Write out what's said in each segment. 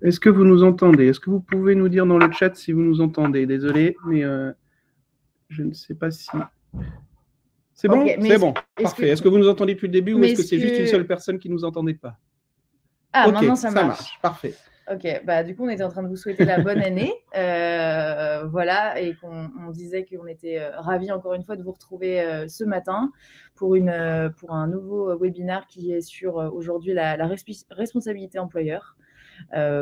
Est-ce que vous nous entendez? Est-ce que vous pouvez nous dire dans le chat si vous nous entendez? Désolé, mais je ne sais pas si... C'est bon? Okay, c'est bon, parfait. Est-ce que vous nous entendez depuis le début ou est-ce que c'est juste une seule personne qui ne nous entendait pas? Ah, okay, maintenant ça marche. Parfait. Ok, bah, du coup, on était en train de vous souhaiter la bonne année. Voilà, et qu'on disait qu'on était ravis encore une fois de vous retrouver ce matin pour un nouveau webinaire qui est sur aujourd'hui la responsabilité employeur.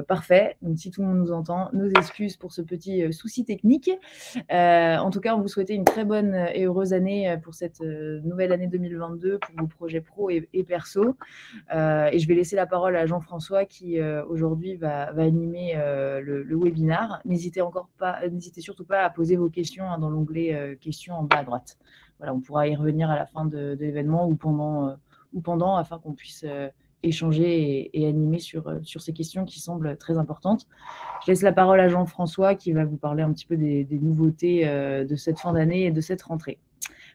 Parfait. Donc, si tout le monde nous entend, nos excuses pour ce petit souci technique. En tout cas, on vous souhaitait une très bonne et heureuse année pour cette nouvelle année 2022 pour vos projets pro et perso. Et je vais laisser la parole à Jean-François qui aujourd'hui va animer le webinaire. N'hésitez surtout pas à poser vos questions dans l'onglet questions en bas à droite. Voilà, on pourra y revenir à la fin de l'événement ou pendant afin qu'on puisse échanger et animer sur ces questions qui semblent très importantes. Je laisse la parole à Jean-François qui va vous parler un petit peu des nouveautés de cette fin d'année et de cette rentrée.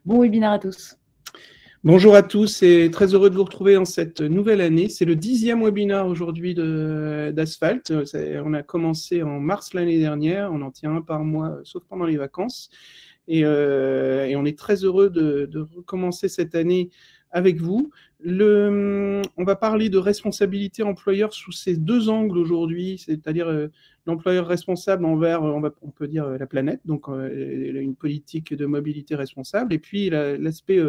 Bon webinaire à tous. Bonjour à tous et très heureux de vous retrouver dans cette nouvelle année. C'est le 10e webinaire aujourd'hui d'Asphalt. On a commencé en mars l'année dernière, on en tient un par mois, sauf pendant les vacances. Et on est très heureux de recommencer cette année avec vous. On va parler de responsabilité employeur sous ces deux angles aujourd'hui, c'est-à-dire l'employeur responsable envers, on peut dire, la planète, donc une politique de mobilité responsable, et puis l'aspect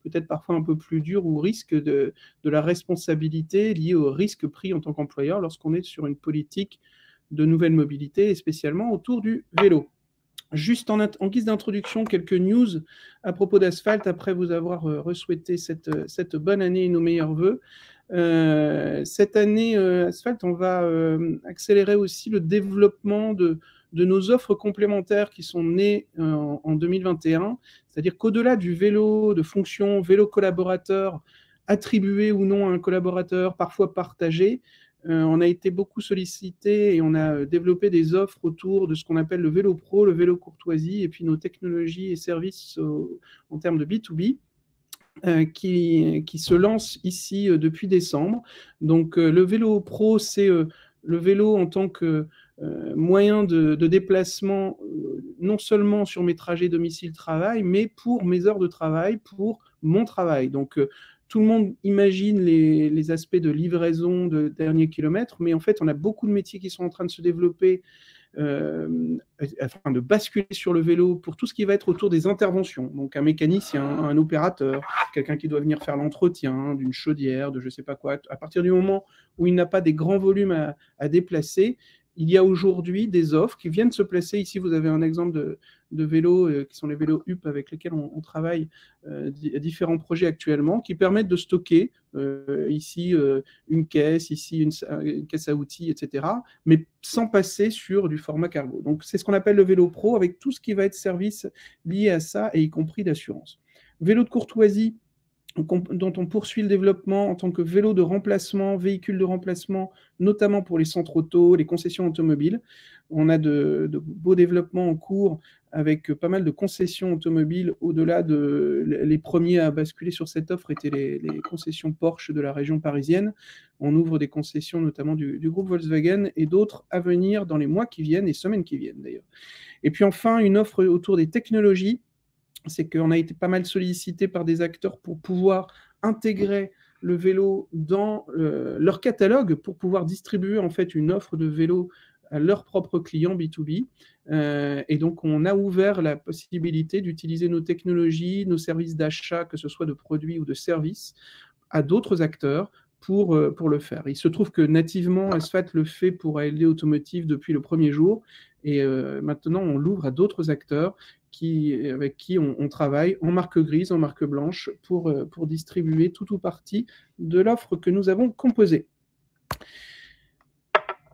peut-être parfois un peu plus dur ou risque de la responsabilité liée au risque pris en tant qu'employeur lorsqu'on est sur une politique de nouvelle mobilité, et spécialement autour du vélo. Juste en guise d'introduction, quelques news à propos d'Asphalt, après vous avoir re-souhaité cette bonne année et nos meilleurs voeux. Cette année, Asphalt, on va accélérer aussi le développement de nos offres complémentaires qui sont nées en 2021, c'est-à-dire qu'au-delà du vélo de fonction, vélo collaborateur, attribué ou non à un collaborateur, parfois partagé, on a été beaucoup sollicité et on a développé des offres autour de ce qu'on appelle le vélo pro, le vélo courtoisie, et puis nos technologies et services en termes de B2B. Qui se lancent ici depuis décembre. Donc le vélo pro, c'est le vélo en tant que moyen de déplacement, non seulement sur mes trajets domicile-travail, mais pour mes heures de travail, pour mon travail. Donc tout le monde imagine les aspects de livraison de derniers kilomètres, mais en fait, on a beaucoup de métiers qui sont en train de se développer afin de basculer sur le vélo pour tout ce qui va être autour des interventions. Donc un mécanicien, un opérateur, quelqu'un qui doit venir faire l'entretien d'une chaudière, de je ne sais pas quoi. À partir du moment où il n'a pas des grands volumes à déplacer, il y a aujourd'hui des offres qui viennent se placer. Ici, vous avez un exemple de vélos qui sont les vélos UP avec lesquels on travaille à différents projets actuellement, qui permettent de stocker ici une caisse, ici une caisse à outils, etc., mais sans passer sur du format cargo. Donc, c'est ce qu'on appelle le vélo pro, avec tout ce qui va être service lié à ça, et y compris d'assurance. Vélo de courtoisie, dont on poursuit le développement en tant que vélo de remplacement, véhicule de remplacement, notamment pour les centres auto, les concessions automobiles. On a de beaux développements en cours avec pas mal de concessions automobiles. Au-delà les premiers à basculer sur cette offre étaient les concessions Porsche de la région parisienne. On ouvre des concessions notamment du groupe Volkswagen et d'autres à venir dans les mois qui viennent et semaines qui viennent d'ailleurs. Et puis enfin, une offre autour des technologies. C'est qu'on a été pas mal sollicité par des acteurs pour pouvoir intégrer le vélo dans leur catalogue pour pouvoir distribuer en fait une offre de vélo à leurs propres clients B2B. Et donc, on a ouvert la possibilité d'utiliser nos technologies, nos services d'achat, que ce soit de produits ou de services, à d'autres acteurs pour le faire. Il se trouve que nativement, Asphalt le fait pour ALD Automotive depuis le premier jour. Et maintenant, on l'ouvre à d'autres acteurs avec qui on travaille en marque grise, en marque blanche, pour distribuer tout ou partie de l'offre que nous avons composée.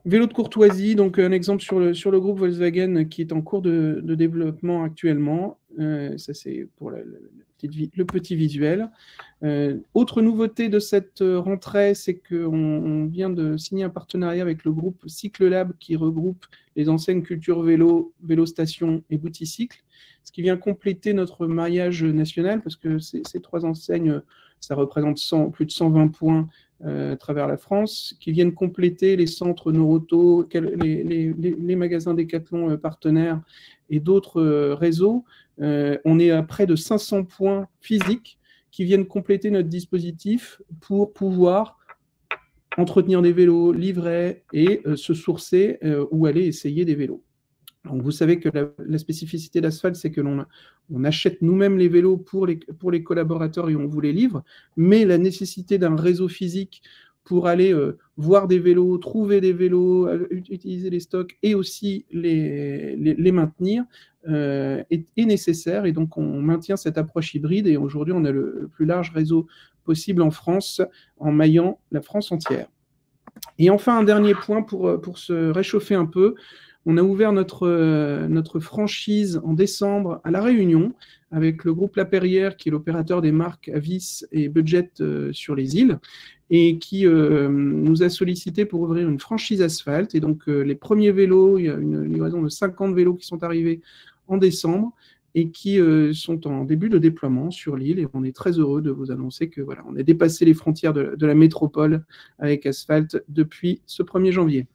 Vélo de courtoisie, donc un exemple sur le groupe Volkswagen qui est en cours de développement actuellement. Ça, c'est pour le petit visuel. Autre nouveauté de cette rentrée, c'est qu'on vient de signer un partenariat avec le groupe Cyclelab qui regroupe les enseignes Culture Vélo, Vélo Station et Bouticycle, ce qui vient compléter notre maillage national parce que ces trois enseignes, ça représente plus de 120 points à travers la France, qui viennent compléter les centres Noroto, les magasins Decathlon partenaires et d'autres réseaux. On est à près de 500 points physiques qui viennent compléter notre dispositif pour pouvoir entretenir des vélos, livrer et se sourcer ou aller essayer des vélos. Donc vous savez que la spécificité d'Asphalt, c'est que on achète nous-mêmes les vélos pour les collaborateurs et on vous les livre, mais la nécessité d'un réseau physique pour aller voir des vélos, trouver des vélos, utiliser les stocks et aussi les maintenir est nécessaire. Et donc on maintient cette approche hybride et aujourd'hui on a le plus large réseau possible en France, en maillant la France entière. Et enfin, un dernier point pour se réchauffer un peu. On a ouvert notre franchise en décembre à La Réunion avec le groupe La Perrière, qui est l'opérateur des marques Avis et Budget sur les îles, et qui nous a sollicité pour ouvrir une franchise Asphalt. Et donc, les premiers vélos, il y a une livraison de 50 vélos qui sont arrivés en décembre et qui sont en début de déploiement sur l'île. Et on est très heureux de vous annoncer que voilà, on a dépassé les frontières de la métropole avec Asphalt depuis ce 1er janvier.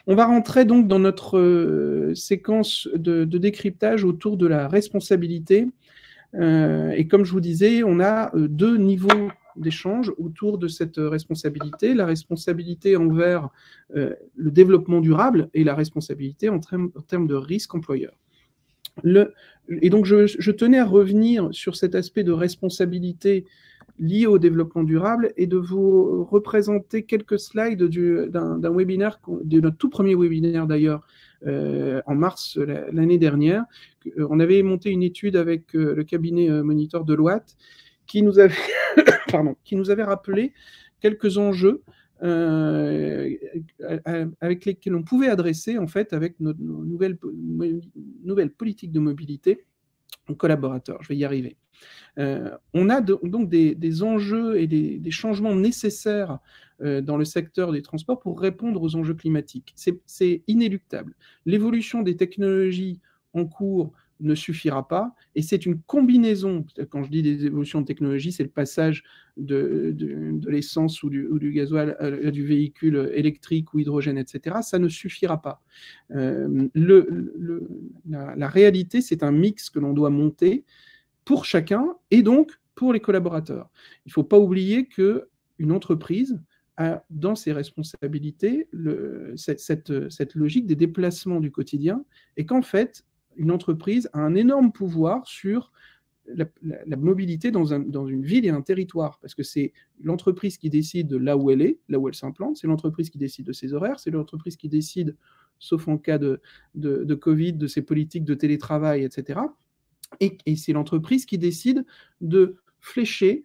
On va rentrer donc dans notre séquence de décryptage autour de la responsabilité. Et comme je vous disais, on a 2 niveaux d'échange autour de cette responsabilité. La responsabilité envers le développement durable et la responsabilité en termes de risque employeur. Et donc, je tenais à revenir sur cet aspect de responsabilité lié au développement durable et de vous représenter quelques slides d'un webinaire, de notre tout premier webinaire d'ailleurs, en mars l'année dernière. On avait monté une étude avec le cabinet Monitor Deloitte qui nous avait, rappelé quelques enjeux avec lesquels on pouvait adresser en fait avec nos nouvelles politiques de mobilité aux collaborateurs. Je vais y arriver. On a donc des enjeux et des changements nécessaires dans le secteur des transports pour répondre aux enjeux climatiques. C'est inéluctable. L'évolution des technologies en cours ne suffira pas, et c'est une combinaison. Quand je dis des évolutions de technologie, c'est le passage de l'essence ou du gasoil à du véhicule électrique ou hydrogène, etc. Ça ne suffira pas. La réalité, c'est un mix que l'on doit monter pour chacun et donc pour les collaborateurs. Il ne faut pas oublier qu'une entreprise a dans ses responsabilités cette logique des déplacements du quotidien et qu'en fait, une entreprise a un énorme pouvoir sur la mobilité dans une ville et un territoire, parce que c'est l'entreprise qui décide de là où elle s'implante, c'est l'entreprise qui décide de ses horaires, c'est l'entreprise qui décide, sauf en cas de Covid, de ses politiques de télétravail, etc. Et c'est l'entreprise qui décide de flécher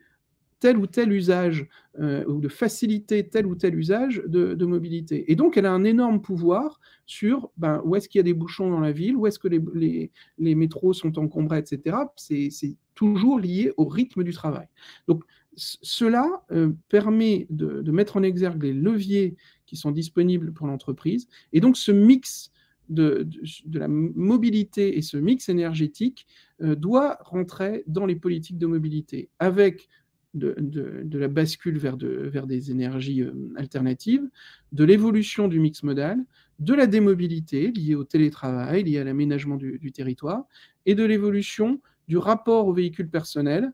tel ou tel usage ou de faciliter tel ou tel usage de mobilité. Et donc, elle a un énorme pouvoir sur où est-ce qu'il y a des bouchons dans la ville, où est-ce que les métros sont encombrés, etc. C'est toujours lié au rythme du travail. Donc, cela permet de mettre en exergue les leviers qui sont disponibles pour l'entreprise. Et donc, ce mix de la mobilité et ce mix énergétique doit rentrer dans les politiques de mobilité avec de la bascule vers des énergies alternatives, de l'évolution du mix modal, de la démobilité liée au télétravail, liée à l'aménagement du territoire, et de l'évolution du rapport au véhicule personnel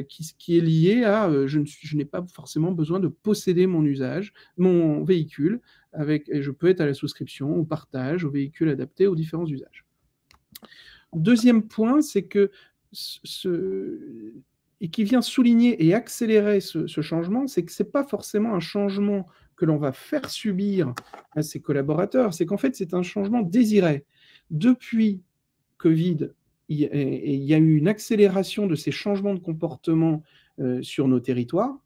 qui est lié à je n'ai pas forcément besoin de posséder mon véhicule, et je peux être à la souscription, au partage, au véhicule adapté aux différents usages. Deuxième point, c'est que et qui vient souligner et accélérer ce changement, c'est que ce n'est pas forcément un changement que l'on va faire subir à ses collaborateurs, c'est qu'en fait, c'est un changement désiré. Depuis Covid, il y a eu une accélération de ces changements de comportement sur nos territoires,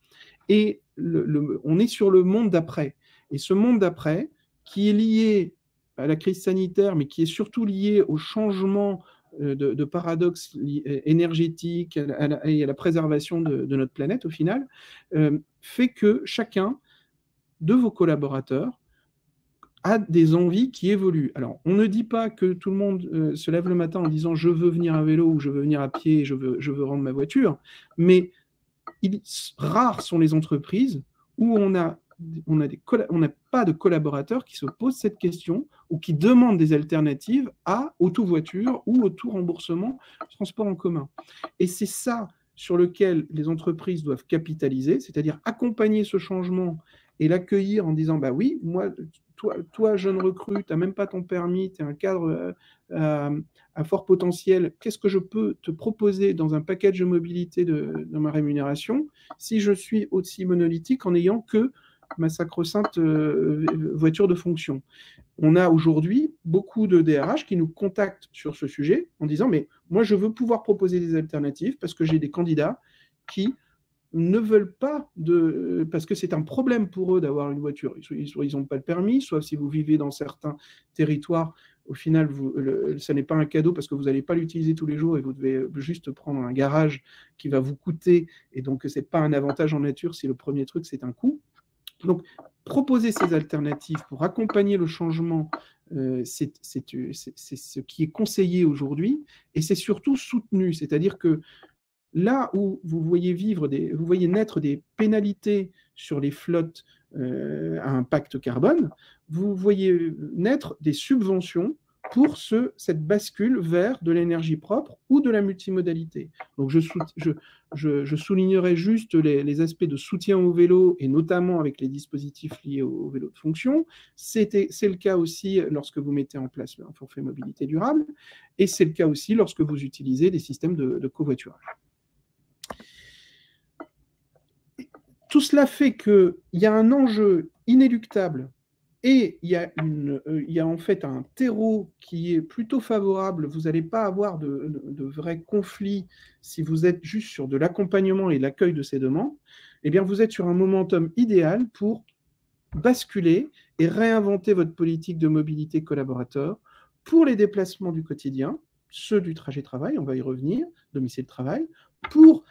et on est sur le monde d'après. Et ce monde d'après, qui est lié à la crise sanitaire, mais qui est surtout lié au changement de paradoxes énergétiques et à la préservation de notre planète, au final, fait que chacun de vos collaborateurs a des envies qui évoluent. Alors, on ne dit pas que tout le monde se lève le matin en disant « je veux venir à vélo » ou « je veux venir à pied, je veux rendre ma voiture », mais rares sont les entreprises où on n'a pas de collaborateurs qui se posent cette question ou qui demandent des alternatives au tout-voiture ou au tout-remboursement transport en commun. Et c'est ça sur lequel les entreprises doivent capitaliser, c'est-à-dire accompagner ce changement et l'accueillir en disant, bah oui, moi, toi jeune recrue, tu n'as même pas ton permis, tu es un cadre à fort potentiel, qu'est-ce que je peux te proposer dans un package de mobilité de ma rémunération si je suis aussi monolithique en n'ayant que ma sacro-sainte voiture de fonction. On a aujourd'hui beaucoup de DRH qui nous contactent sur ce sujet en disant, mais moi, je veux pouvoir proposer des alternatives parce que j'ai des candidats qui ne veulent pas parce que c'est un problème pour eux d'avoir une voiture. Soit ils n'ont pas le permis, soit si vous vivez dans certains territoires, au final, ça n'est pas un cadeau parce que vous n'allez pas l'utiliser tous les jours et vous devez juste prendre un garage qui va vous coûter. Et donc, ce n'est pas un avantage en nature si le premier truc, c'est un coût. Donc, proposer ces alternatives pour accompagner le changement, c'est ce qui est conseillé aujourd'hui et c'est surtout soutenu. C'est-à-dire que là où vous voyez naître des pénalités sur les flottes à impact carbone, vous voyez naître des subventions pour cette bascule vers de l'énergie propre ou de la multimodalité. Donc je soulignerai juste les aspects de soutien au vélo, et notamment avec les dispositifs liés au vélo de fonction. C'est le cas aussi lorsque vous mettez en place un forfait mobilité durable, et c'est le cas aussi lorsque vous utilisez des systèmes de covoiturage. Tout cela fait qu'il y a un enjeu inéluctable et il y a en fait un terreau qui est plutôt favorable. Vous n'allez pas avoir de vrais conflits si vous êtes juste sur de l'accompagnement et l'accueil de ces demandes. Eh bien, vous êtes sur un momentum idéal pour basculer et réinventer votre politique de mobilité collaborateur pour les déplacements du quotidien, ceux du trajet travail, on va y revenir, domicile-travail, pour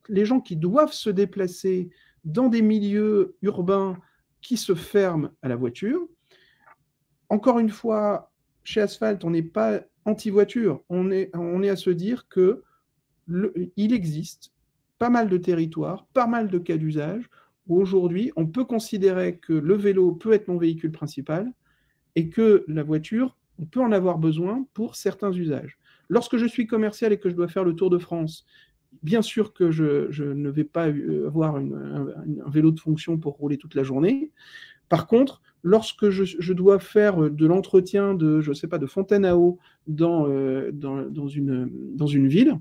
les gens qui doivent se déplacer dans des milieux urbains qui se ferment à la voiture. Encore une fois, chez Asphalt, on n'est pas anti-voiture. On est à se dire qu'il existe pas mal de territoires, pas mal de cas d'usage, où aujourd'hui, on peut considérer que le vélo peut être mon véhicule principal et que la voiture, on peut en avoir besoin pour certains usages. Lorsque je suis commercial et que je dois faire le Tour de France, bien sûr que je ne vais pas avoir un vélo de fonction pour rouler toute la journée. Par contre, lorsque je dois faire de l'entretien de fontaine à eau dans une ville,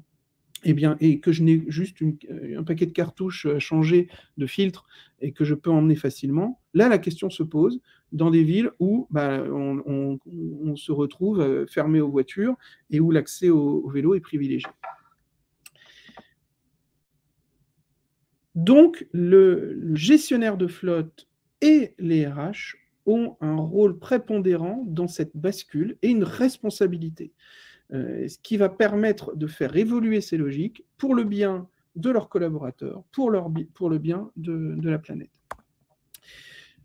et que je n'ai juste un paquet de cartouches changées de filtres et que je peux emmener facilement, là, la question se pose dans des villes où on se retrouve fermé aux voitures et où l'accès au vélo est privilégié. Donc, le gestionnaire de flotte et les RH ont un rôle prépondérant dans cette bascule et une responsabilité, ce qui va permettre de faire évoluer ces logiques pour le bien de leurs collaborateurs, pour le bien de la planète.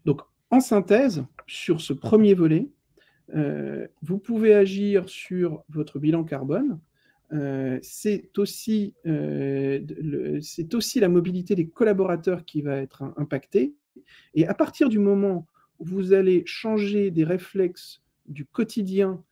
Donc, en synthèse, sur ce premier volet, vous pouvez agir sur votre bilan carbone. C'est aussi la mobilité des collaborateurs qui va être impactée. Et à partir du moment où vous allez changer des réflexes du quotidien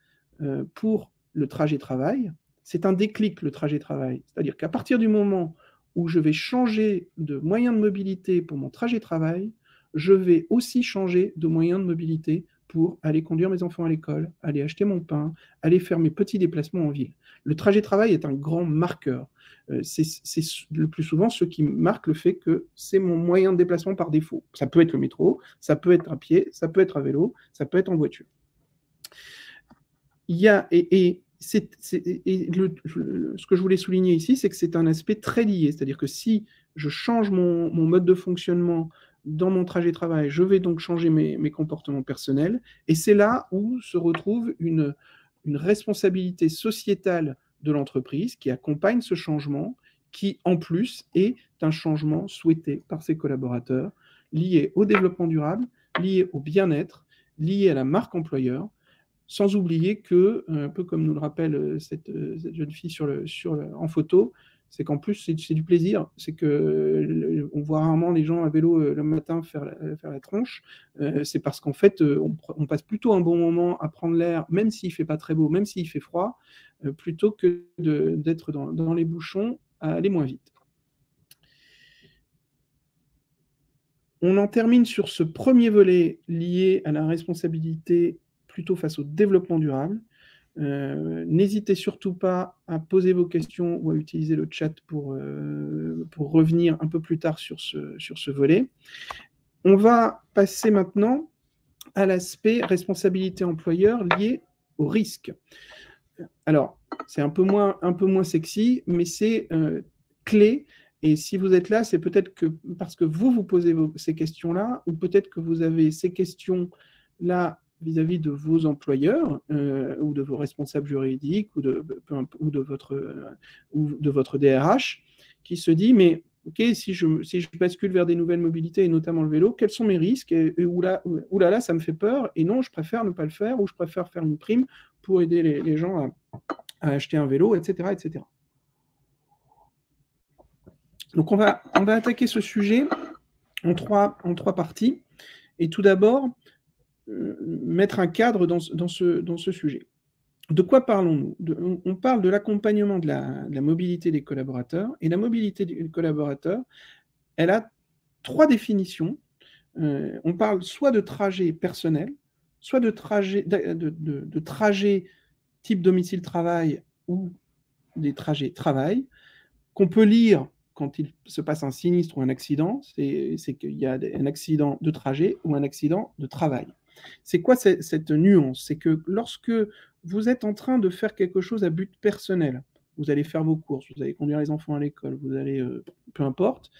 pour le trajet travail, c'est un déclic, le trajet travail. C'est-à-dire qu'à partir du moment où je vais changer de moyen de mobilité pour mon trajet travail, je vais aussi changer de moyen de mobilité pour aller conduire mes enfants à l'école, aller acheter mon pain, aller faire mes petits déplacements en ville. Le trajet travail est un grand marqueur. C'est le plus souvent ce qui marque le fait que c'est mon moyen de déplacement par défaut. Ça peut être le métro, ça peut être à pied, ça peut être à vélo, ça peut être en voiture. Ce que je voulais souligner ici, c'est que c'est un aspect très lié. C'est-à-dire que si je change mon mode de fonctionnement dans mon trajet travail, je vais donc changer mes comportements personnels. Et c'est là où se retrouve une responsabilité sociétale de l'entreprise qui accompagne ce changement, qui en plus est un changement souhaité par ses collaborateurs, lié au développement durable, lié au bien-être, lié à la marque employeur, sans oublier que, un peu comme nous le rappelle cette jeune fille en photo, c'est qu'en plus, c'est du plaisir. C'est que on voit rarement les gens à vélo le matin faire la tronche. C'est parce qu'en fait, on passe plutôt un bon moment à prendre l'air, même s'il fait pas très beau, même s'il fait froid, plutôt que d'être dans les bouchons à aller moins vite. On en termine sur ce premier volet lié à la responsabilité plutôt face au développement durable. N'hésitez surtout pas à poser vos questions ou à utiliser le chat pour revenir un peu plus tard sur ce volet. On va passer maintenant à l'aspect responsabilité employeur lié au risque. Alors, c'est un peu moins sexy, mais c'est clé. Et si vous êtes là, c'est peut-être que parce que vous posez ces questions-là, ou peut-être que vous avez ces questions-là vis-à-vis de vos employeurs ou de vos responsables juridiques ou de votre DRH qui se dit, mais ok, si je bascule vers des nouvelles mobilités et notamment le vélo, quels sont mes risques et oulala, ça me fait peur et non, je préfère ne pas le faire ou je préfère faire une prime pour aider les gens à acheter un vélo, etc., etc. Donc on va attaquer ce sujet en trois parties et tout d'abord mettre un cadre dans ce sujet. De quoi parlons-nous? On parle de l'accompagnement de la mobilité des collaborateurs, et la mobilité des collaborateurs, elle a 3 définitions. On parle soit de trajet personnel, soit de trajet type domicile-travail ou des trajets travail, qu'on peut lire quand il se passe un sinistre ou un accident, c'est qu'il y a un accident de trajet ou un accident de travail. C'est quoi cette nuance? C'est que lorsque vous êtes en train de faire quelque chose à but personnel, vous allez faire vos courses, vous allez conduire les enfants à l'école, vous allez, peu importe,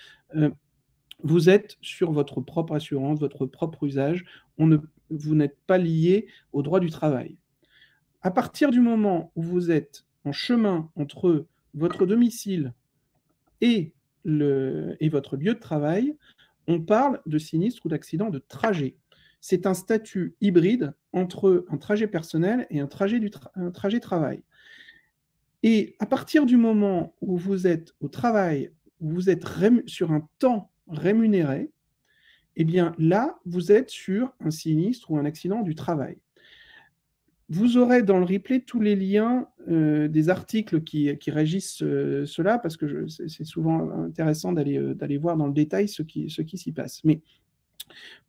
vous êtes sur votre propre assurance, votre propre usage, vous n'êtes pas lié au droit du travail. À partir du moment où vous êtes en chemin entre votre domicile et votre lieu de travail, on parle de sinistre ou d'accident de trajet. C'est un statut hybride entre un trajet personnel et un trajet travail. Et à partir du moment où vous êtes au travail, où vous êtes sur un temps rémunéré, eh bien là, vous êtes sur un sinistre ou un accident du travail. Vous aurez dans le replay tous les liens des articles qui régissent cela, parce que c'est souvent intéressant d'aller voir dans le détail ce qui s'y passe. Mais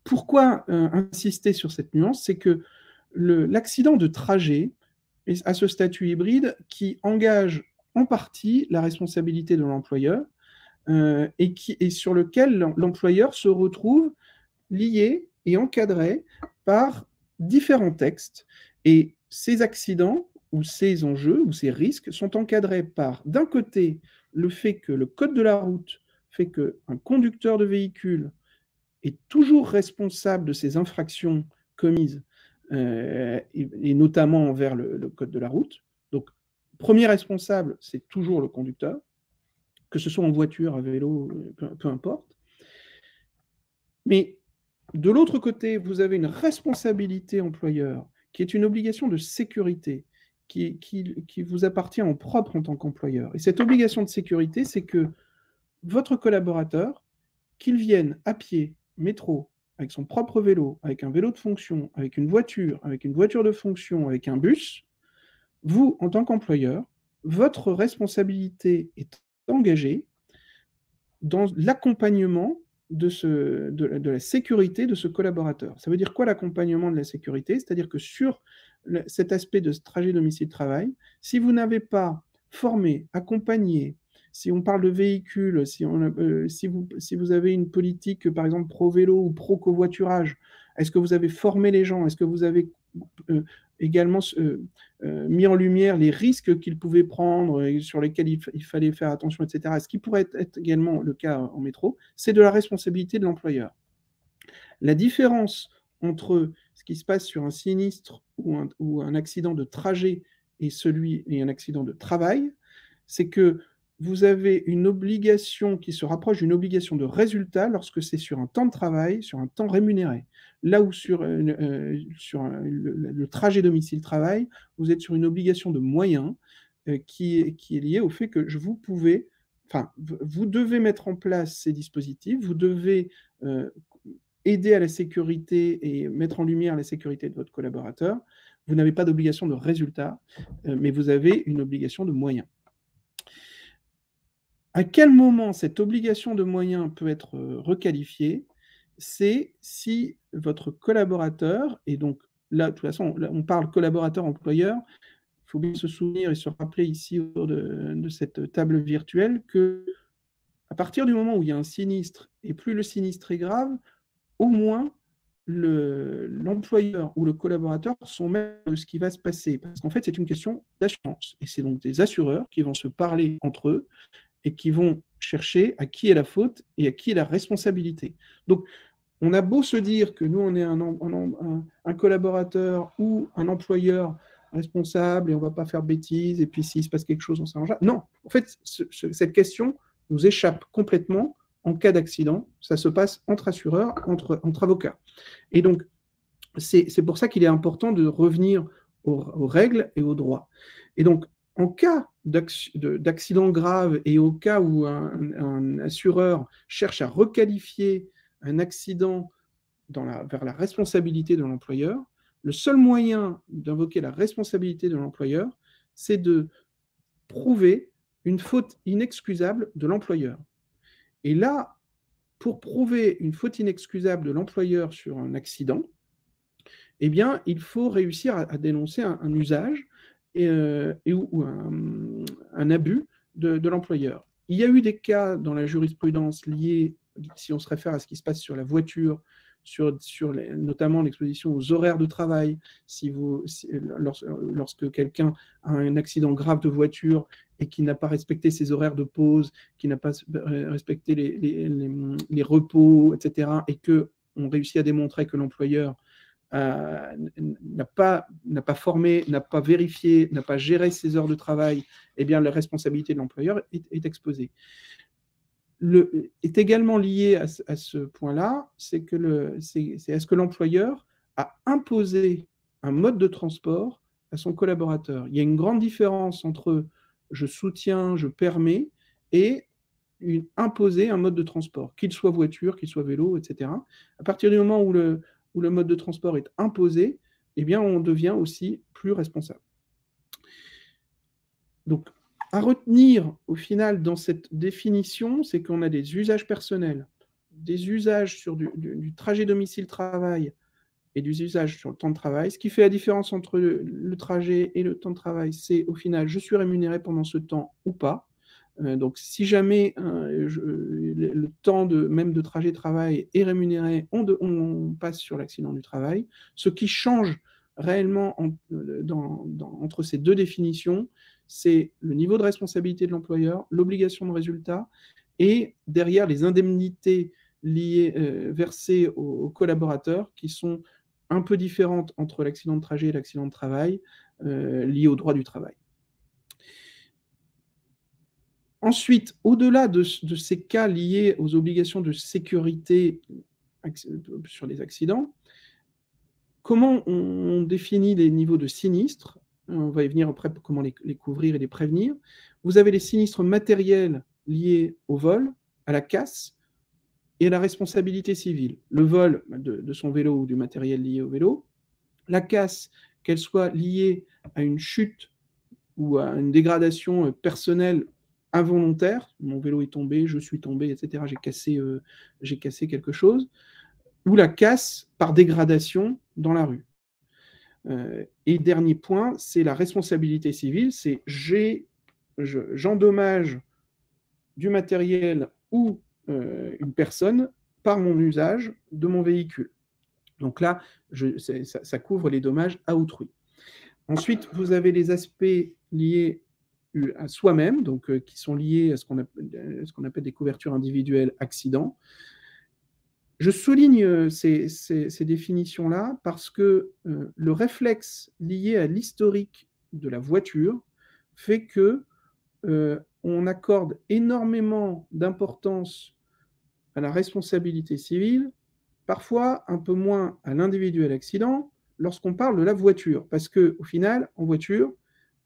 pourquoi insister sur cette nuance? C'est que l'accident de trajet a ce statut hybride qui engage en partie la responsabilité de l'employeur et sur lequel l'employeur se retrouve lié et encadré par différents textes. Et ces accidents ou ces enjeux ou ces risques sont encadrés par, d'un côté, le fait que le code de la route fait qu'un conducteur de véhicule est toujours responsable de ces infractions commises, et notamment envers le code de la route. Donc, premier responsable, c'est toujours le conducteur, que ce soit en voiture, à vélo, peu importe. Mais de l'autre côté, vous avez une responsabilité employeur qui est une obligation de sécurité qui vous appartient en propre en tant qu'employeur. Et cette obligation de sécurité, c'est que votre collaborateur, qu'il vienne à pied, métro, avec son propre vélo, avec un vélo de fonction, avec une voiture de fonction, avec un bus, vous, en tant qu'employeur, votre responsabilité est engagée dans l'accompagnement de la sécurité de ce collaborateur. Ça veut dire quoi l'accompagnement de la sécurité? C'est-à-dire que sur cet aspect de ce trajet domicile-travail, si vous n'avez pas formé, accompagné, si on parle de véhicules, si vous avez une politique, par exemple, pro-vélo ou pro-covoiturage, est-ce que vous avez formé les gens? Est-ce que vous avez également mis en lumière les risques qu'ils pouvaient prendre et sur lesquels il fallait faire attention, etc. Ce qui pourrait être également le cas en métro, c'est de la responsabilité de l'employeur. La différence entre ce qui se passe sur un sinistre ou un accident de trajet et un accident de travail, c'est que vous avez une obligation qui se rapproche d'une obligation de résultat lorsque c'est sur un temps de travail, sur un temps rémunéré. Là où sur le trajet domicile-travail, vous êtes sur une obligation de moyens qui est liée au fait que vous pouvez vous devez mettre en place ces dispositifs, vous devez aider à la sécurité et mettre en lumière la sécurité de votre collaborateur. Vous n'avez pas d'obligation de résultat, mais vous avez une obligation de moyens. À quel moment cette obligation de moyens peut être requalifiée? C'est si votre collaborateur, et donc là, de toute façon, là, on parle collaborateur-employeur, il faut bien se souvenir et se rappeler ici autour de cette table virtuelle que à partir du moment où il y a un sinistre, et plus le sinistre est grave, au moins l'employeur ou le collaborateur sont maîtres de ce qui va se passer. Parce qu'en fait, c'est une question d'assurance. Et c'est donc des assureurs qui vont se parler entre eux et qui vont chercher à qui est la faute et à qui est la responsabilité. Donc, on a beau se dire que nous, on est un collaborateur ou un employeur responsable et on ne va pas faire de bêtises, et puis s'il se passe quelque chose, on s'arrangera. Non, en fait, cette question nous échappe complètement. En cas d'accident, ça se passe entre assureurs, entre avocats. Et donc, c'est pour ça qu'il est important de revenir aux règles et aux droits. Et donc, en cas d'accident grave et au cas où un assureur cherche à requalifier un accident vers la responsabilité de l'employeur, le seul moyen d'invoquer la responsabilité de l'employeur, c'est de prouver une faute inexcusable de l'employeur. Et là, pour prouver une faute inexcusable de l'employeur sur un accident, eh bien, il faut réussir à dénoncer un usage ou un abus de l'employeur. Il y a eu des cas dans la jurisprudence liés, si on se réfère à ce qui se passe sur la voiture, notamment l'exposition aux horaires de travail, lorsque quelqu'un a un accident grave de voiture et qui n'a pas respecté ses horaires de pause, qui n'a pas respecté les repos, etc., et qu'on réussit à démontrer que l'employeur n'a pas formé, n'a pas vérifié, n'a pas géré ses heures de travail, eh bien la responsabilité de l'employeur est exposée. Est également lié à ce point-là, c'est est-ce que l'employeur a imposé un mode de transport à son collaborateur. Il y a une grande différence entre je soutiens, je permets, et imposer un mode de transport, qu'il soit voiture, qu'il soit vélo, etc. À partir du moment où le mode de transport est imposé, eh bien, on devient aussi plus responsable. Donc, à retenir au final dans cette définition, c'est qu'on a des usages personnels, des usages sur du trajet domicile-travail et des usages sur le temps de travail. Ce qui fait la différence entre le trajet et le temps de travail, c'est au final, je suis rémunéré pendant ce temps ou pas. Donc, si jamais le temps même de trajet-travail est rémunéré, on passe sur l'accident du travail. Ce qui change réellement entre ces deux définitions, c'est le niveau de responsabilité de l'employeur, l'obligation de résultat, et derrière les indemnités liées, versées aux collaborateurs, qui sont un peu différentes entre l'accident de trajet et l'accident de travail, liées au droit du travail. Ensuite, au-delà de ces cas liés aux obligations de sécurité sur les accidents, comment on définit les niveaux de sinistres? On va y venir après pour comment les couvrir et les prévenir. Vous avez les sinistres matériels liés au vol, à la casse et à la responsabilité civile. Le vol de son vélo ou du matériel lié au vélo. La casse, qu'elle soit liée à une chute ou à une dégradation personnelle involontaire, mon vélo est tombé, je suis tombé, etc., j'ai cassé quelque chose, ou la casse par dégradation dans la rue. Et dernier point, c'est la responsabilité civile, c'est j'endommage du matériel ou une personne par mon usage de mon véhicule. Donc là, ça couvre les dommages à autrui. Ensuite, vous avez les aspects liés à soi-même, donc qui sont liés à ce qu'on appelle des couvertures individuelles accidents. Je souligne ces définitions-là parce que le réflexe lié à l'historique de la voiture fait que on accorde énormément d'importance à la responsabilité civile, parfois un peu moins à l'individuel accident, lorsqu'on parle de la voiture. Parce qu'au final, en voiture,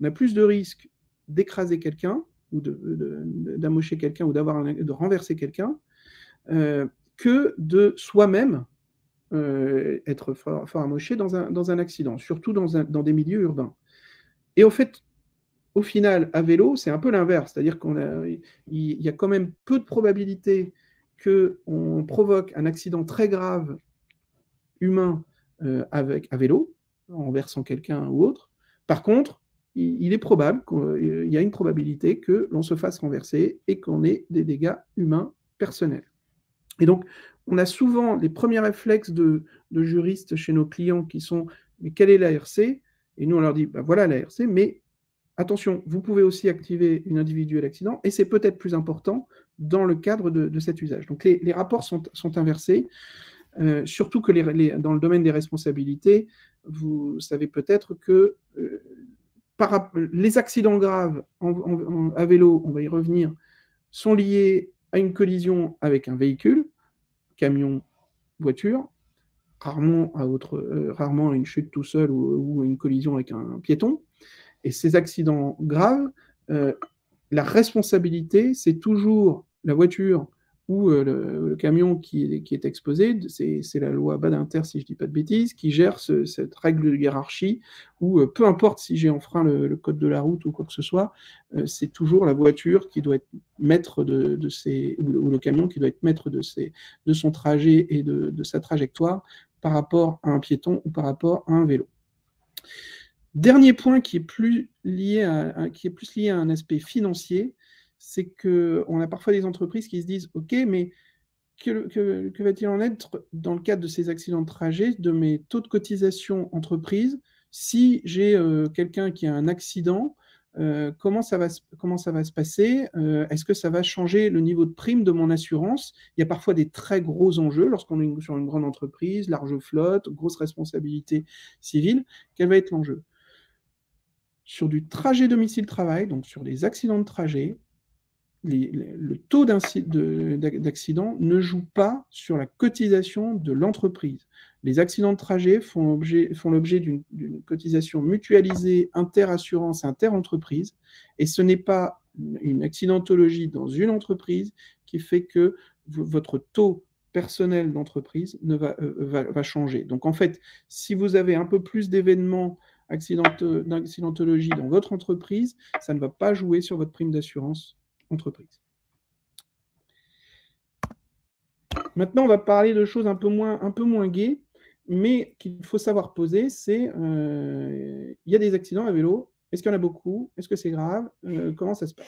on a plus de risques d'écraser quelqu'un ou d'amocher quelqu'un ou de renverser quelqu'un, que de soi-même être fort amoché dans un accident, surtout dans des milieux urbains. Et au fait, au final, à vélo, c'est un peu l'inverse, c'est-à-dire qu'il y a quand même peu de probabilité qu'on provoque un accident très grave humain à vélo, en renversant quelqu'un ou autre. Par contre, il est probable qu'il y a une probabilité que l'on se fasse renverser et qu'on ait des dégâts humains personnels. Et donc, on a souvent les premiers réflexes de juristes chez nos clients qui sont « mais quelle est l'ARC ?» Et nous, on leur dit « voilà l'ARC, mais attention, vous pouvez aussi activer une individuelle accident, et c'est peut-être plus important dans le cadre de cet usage. » Donc, les rapports sont inversés, surtout que dans le domaine des responsabilités, vous savez peut-être que les accidents graves à vélo, on va y revenir, sont liés à une collision avec un véhicule, camion, voiture, rarement à une chute tout seul ou une collision avec un piéton. Et ces accidents graves, la responsabilité, c'est toujours la voiture ou le camion qui est exposé. C'est la loi Badinter, si je ne dis pas de bêtises, qui gère cette règle de hiérarchie où peu importe si j'ai enfreint le code de la route ou quoi que ce soit, c'est toujours la voiture qui doit être maître ou le camion qui doit être maître de son trajet et de sa trajectoire par rapport à un piéton ou par rapport à un vélo. Dernier point qui est plus lié à un aspect financier, c'est qu'on a parfois des entreprises qui se disent « Ok, mais que va-t-il en être dans le cadre de ces accidents de trajet, de mes taux de cotisation entreprise, si j'ai quelqu'un qui a un accident, comment ça va se passer? Est-ce que ça va changer le niveau de prime de mon assurance ?» Il y a parfois des très gros enjeux lorsqu'on est sur une grande entreprise, large flotte, grosse responsabilité civile. Quel va être l'enjeu? Sur du trajet domicile-travail, donc sur des accidents de trajet, le taux d'accident ne joue pas sur la cotisation de l'entreprise. Les accidents de trajet font l'objet d'une cotisation mutualisée inter-assurance, inter-entreprise, et ce n'est pas une accidentologie dans une entreprise qui fait que votre taux personnel d'entreprise va changer. Donc en fait, si vous avez un peu plus d'événements d'accidentologie dans votre entreprise, ça ne va pas jouer sur votre prime d'assurance entreprise. Maintenant, on va parler de choses un peu moins gaies, mais qu'il faut savoir poser, c'est il y a des accidents à vélo, est-ce qu'il y en a beaucoup? Est-ce que c'est grave? Comment ça se passe?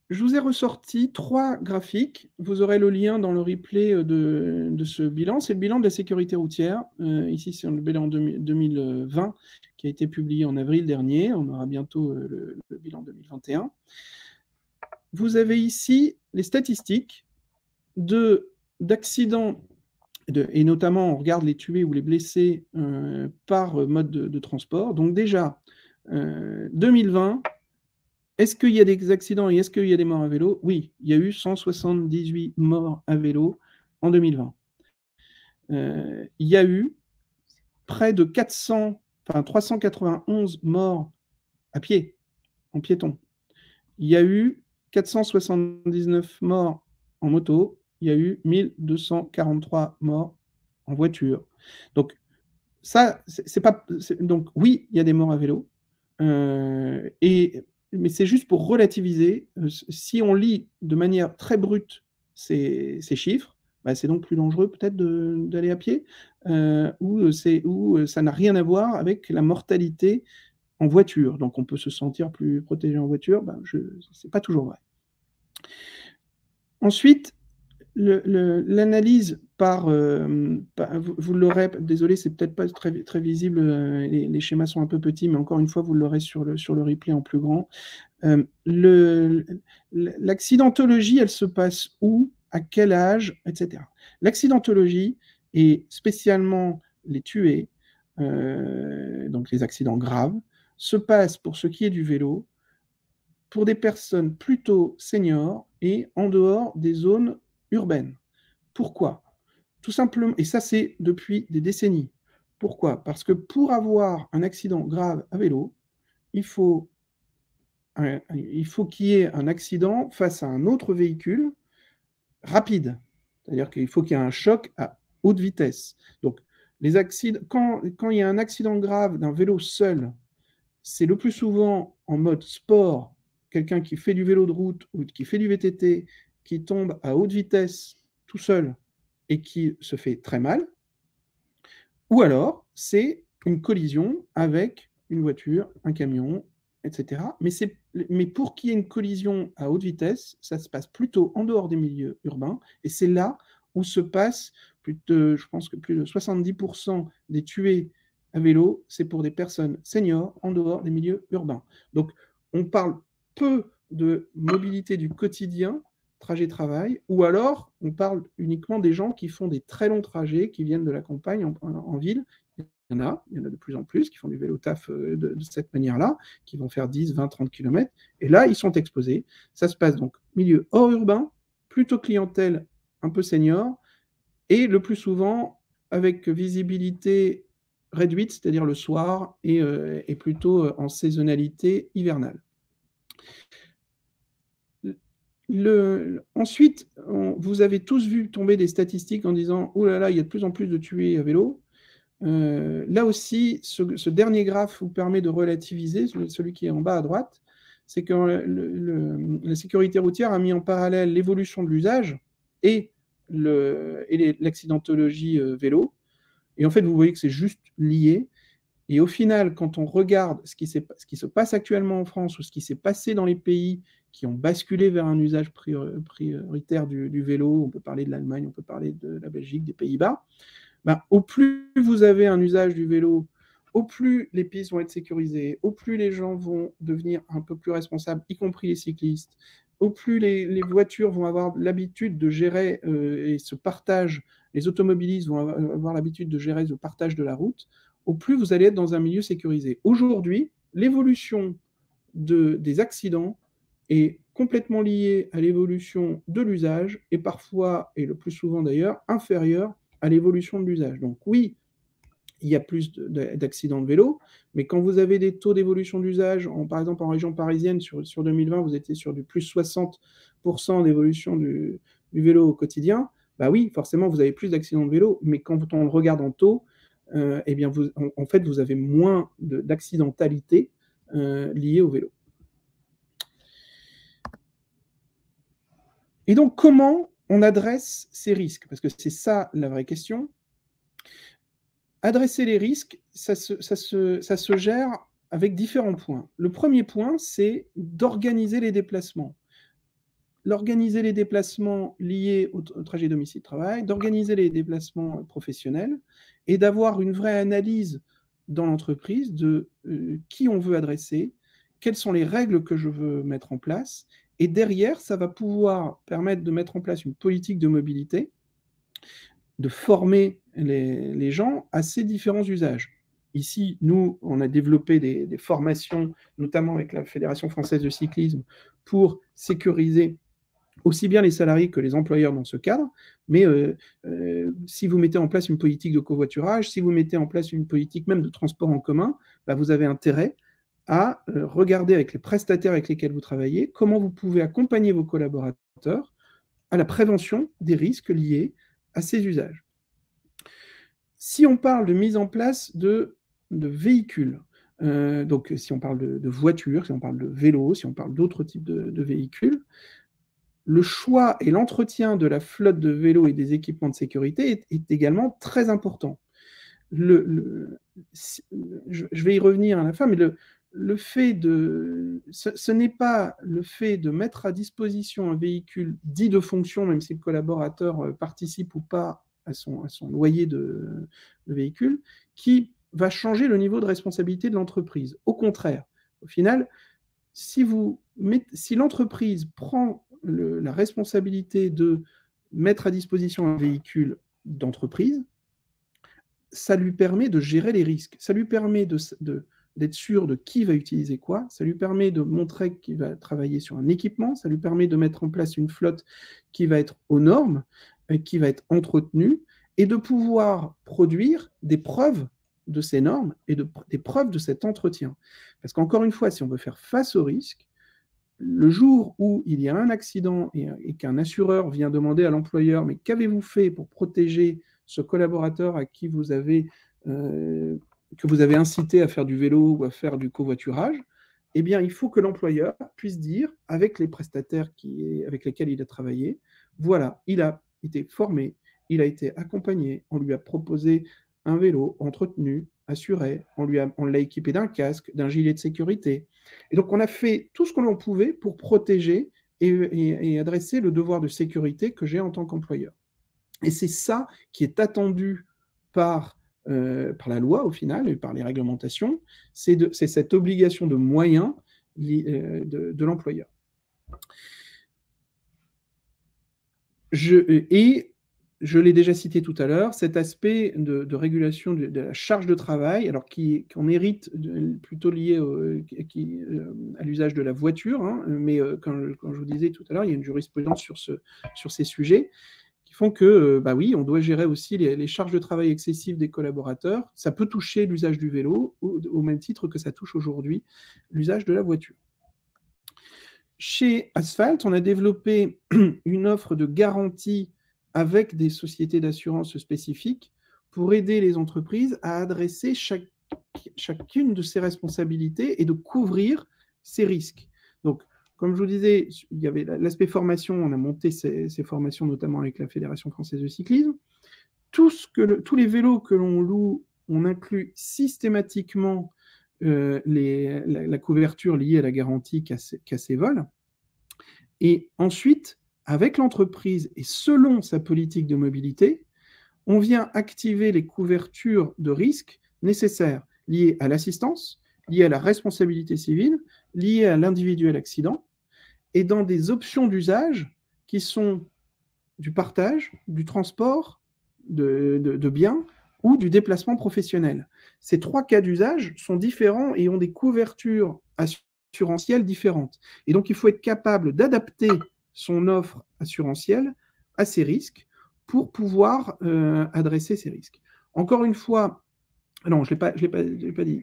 Je vous ai ressorti 3 graphiques. Vous aurez le lien dans le replay de ce bilan. C'est le bilan de la sécurité routière. Ici, c'est le bilan 2020 qui a été publié en avril dernier. On aura bientôt le bilan 2021. Vous avez ici les statistiques d'accidents, et notamment on regarde les tués ou les blessés par mode de transport. Donc déjà, 2020, est-ce qu'il y a des accidents et est-ce qu'il y a des morts à vélo? Oui, il y a eu 178 morts à vélo en 2020. Il y a eu près de 391 morts à pied, en piéton. Il y a eu 479 morts en moto. Il y a eu 1243 morts en voiture. Donc, ça, c'est pas. Donc, oui, il y a des morts à vélo. Mais c'est juste pour relativiser. Si on lit de manière très brute ces chiffres, c'est donc plus dangereux peut-être d'aller à pied, ou ça n'a rien à voir avec la mortalité en voiture. Donc on peut se sentir plus protégé en voiture, c'est pas toujours vrai. Ensuite, l'analyse vous l'aurez, désolé, c'est peut-être pas très, très visible, les schémas sont un peu petits, mais encore une fois, vous l'aurez sur le replay en plus grand. L'accidentologie, elle se passe où, à quel âge, etc. L'accidentologie, et spécialement les tués, donc les accidents graves, se passe, pour ce qui est du vélo, pour des personnes plutôt seniors et en dehors des zones urbaines. Pourquoi? Tout simplement, et ça c'est depuis des décennies, Pourquoi? Parce que pour avoir un accident grave à vélo, il faut qu'il y ait un accident face à un autre véhicule rapide. C'est-à-dire qu'il faut qu'il y ait un choc à haute vitesse. Donc, quand il y a un accident grave d'un vélo seul, c'est le plus souvent en mode sport, quelqu'un qui fait du vélo de route ou qui fait du VTT, qui tombe à haute vitesse tout seul et qui se fait très mal. Ou alors, c'est une collision avec une voiture, un camion, etc. Mais pour qu'il y ait une collision à haute vitesse, ça se passe plutôt en dehors des milieux urbains, et c'est là où se passe je pense que plus de 70% des tués à vélo, c'est pour des personnes seniors en dehors des milieux urbains. Donc, on parle peu de mobilité du quotidien, trajet-travail, ou alors on parle uniquement des gens qui font des très longs trajets, qui viennent de la campagne en ville. Il y en a de plus en plus qui font du vélo taf de cette manière-là, qui vont faire 10, 20, 30 km, et là, ils sont exposés. Ça se passe donc milieu hors urbain, plutôt clientèle un peu senior, et le plus souvent avec visibilité réduite, c'est-à-dire le soir, et plutôt en saisonnalité hivernale. Ensuite, vous avez tous vu tomber des statistiques en disant « Oh là là, il y a de plus en plus de tués à vélo ». Là aussi, ce dernier graphe vous permet de relativiser, celui qui est en bas à droite, c'est que la sécurité routière a mis en parallèle l'évolution de l'usage et l'accidentologie vélo. Et en fait, vous voyez que c'est juste lié. Et au final, quand on regarde ce qui se passe actuellement en France ou ce qui s'est passé dans les pays qui ont basculé vers un usage prioritaire du vélo, on peut parler de l'Allemagne, on peut parler de la Belgique, des Pays-Bas, au plus vous avez un usage du vélo, au plus les pistes vont être sécurisées, au plus les gens vont devenir un peu plus responsables, y compris les cyclistes, au plus les voitures vont avoir l'habitude de gérer et ce partage, les automobilistes vont avoir l'habitude de gérer ce partage de la route, au plus vous allez être dans un milieu sécurisé. Aujourd'hui, l'évolution des accidents est complètement liée à l'évolution de l'usage et parfois, et le plus souvent d'ailleurs, inférieure à l'évolution de l'usage. Donc oui, il y a plus d'accidents de vélo, mais quand vous avez des taux d'évolution d'usage, par exemple en région parisienne, sur 2020, vous étiez sur du plus 60% d'évolution du vélo au quotidien, oui, forcément, vous avez plus d'accidents de vélo, mais quand on le regarde en taux, eh bien, en fait, vous avez moins d'accidentalité liée au vélo. Et donc, comment on adresse ces risques? Parce que c'est ça la vraie question. Adresser les risques, ça se gère avec différents points. Le premier point, c'est d'organiser les déplacements. D'organiser les déplacements liés au trajet domicile-travail, d'organiser les déplacements professionnels et d'avoir une vraie analyse dans l'entreprise de qui on veut adresser, quelles sont les règles que je veux mettre en place. Et derrière, ça va pouvoir permettre de mettre en place une politique de mobilité, de former les gens à ces différents usages. Ici, nous, on a développé des formations, notamment avec la Fédération française de cyclisme, pour sécuriser aussi bien les salariés que les employeurs dans ce cadre. Mais si vous mettez en place une politique de covoiturage, si vous mettez en place une politique même de transport en commun, vous avez intérêt à regarder avec les prestataires avec lesquels vous travaillez comment vous pouvez accompagner vos collaborateurs à la prévention des risques liés à ces usages. Si on parle de mise en place de véhicules, donc si on parle de voitures, si on parle de vélos, si on parle d'autres types de véhicules, le choix et l'entretien de la flotte de vélos et des équipements de sécurité est également très important. Je vais y revenir à la fin, mais ce n'est pas le fait de mettre à disposition un véhicule dit de fonction, même si le collaborateur participe ou pas à son loyer de véhicule, qui va changer le niveau de responsabilité de l'entreprise. Au contraire, au final, si l'entreprise prend la responsabilité de mettre à disposition un véhicule d'entreprise, ça lui permet de gérer les risques, ça lui permet d'être sûr de qui va utiliser quoi, ça lui permet de montrer qu'il va travailler sur un équipement, ça lui permet de mettre en place une flotte qui va être aux normes, qui va être entretenue, et de pouvoir produire des preuves de ces normes et des preuves de cet entretien. Parce qu'encore une fois, si on veut faire face au risque, le jour où il y a un accident et qu'un assureur vient demander à l'employeur « mais qu'avez-vous fait pour protéger ce collaborateur à qui que vous avez incité à faire du vélo ou à faire du covoiturage », eh bien, il faut que l'employeur puisse dire, avec les prestataires avec lesquels il a travaillé, voilà, il a été formé, il a été accompagné, on lui a proposé un vélo entretenu, assuré, on l'a équipé d'un casque, d'un gilet de sécurité. Et donc, on a fait tout ce que l'on pouvait pour protéger et adresser le devoir de sécurité que j'ai en tant qu'employeur. Et c'est ça qui est attendu par la loi, au final, et par les réglementations, c'est cette obligation de moyens de l'employeur. Je l'ai déjà cité tout à l'heure, cet aspect de régulation de la charge de travail, alors qu'on hérite plutôt lié à l'usage de la voiture, hein, mais quand je vous disais tout à l'heure, il y a une jurisprudence sur ces sujets qui font que, bah oui, on doit gérer aussi les charges de travail excessives des collaborateurs. Ça peut toucher l'usage du vélo au même titre que ça touche aujourd'hui l'usage de la voiture. Chez Asphalt, on a développé une offre de garantie avec des sociétés d'assurance spécifiques pour aider les entreprises à adresser chacune de ces responsabilités et de couvrir ces risques. Donc, comme je vous disais, il y avait l'aspect formation, on a monté ces formations notamment avec la Fédération française de cyclisme. Tous les vélos que l'on loue, on inclut systématiquement la couverture liée à la garantie qu'a ces vols. Et ensuite, avec l'entreprise et selon sa politique de mobilité, on vient activer les couvertures de risque nécessaires liées à l'assistance, liées à la responsabilité civile, liées à l'individuel accident, et dans des options d'usage qui sont du partage, du transport de biens ou du déplacement professionnel. Ces 3 cas d'usage sont différents et ont des couvertures assurantielles différentes. Et donc, il faut être capable d'adapter son offre assurantielle à ces risques pour pouvoir adresser ces risques. Encore une fois, non, je ne l'ai pas dit.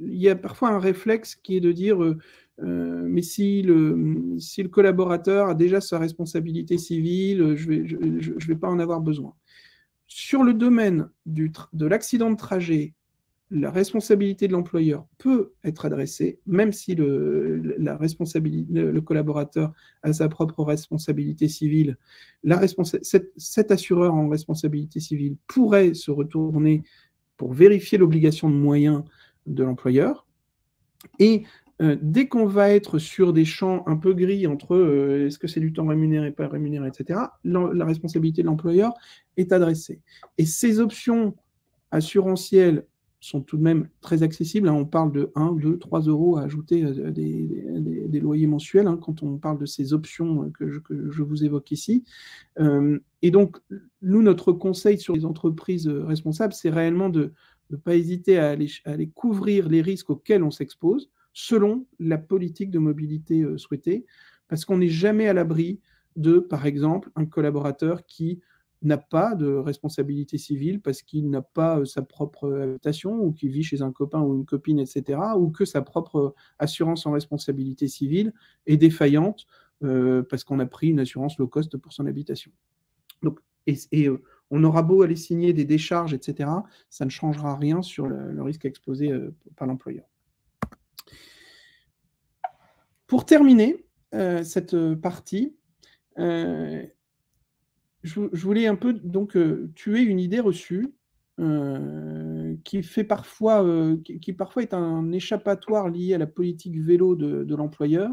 Il y a parfois un réflexe qui est de dire mais si le collaborateur a déjà sa responsabilité civile, je ne vais pas en avoir besoin. Sur le domaine de l'accident de trajet, la responsabilité de l'employeur peut être adressée, même si le collaborateur a sa propre responsabilité civile. Cet assureur en responsabilité civile pourrait se retourner pour vérifier l'obligation de moyens de l'employeur. Et dès qu'on va être sur des champs un peu gris entre est-ce que c'est du temps rémunéré, pas rémunéré, etc., la responsabilité de l'employeur est adressée. Et ces options assurantielles sont tout de même très accessibles. On parle de 1, 2, 3 euros à ajouter des loyers mensuels quand on parle de ces options que je vous évoque ici. Et donc, nous, notre conseil sur les entreprises responsables, c'est réellement de ne pas hésiter à aller couvrir les risques auxquels on s'expose selon la politique de mobilité souhaitée, parce qu'on n'est jamais à l'abri de, par exemple, un collaborateur qui n'a pas de responsabilité civile parce qu'il n'a pas sa propre habitation ou qui vit chez un copain ou une copine, etc., ou que sa propre assurance en responsabilité civile est défaillante parce qu'on a pris une assurance low cost pour son habitation. Donc, on aura beau aller signer des décharges, etc., ça ne changera rien sur le risque exposé par l'employeur. Pour terminer cette partie, je voulais un peu donc tuer une idée reçue qui parfois est un échappatoire lié à la politique vélo de l'employeur,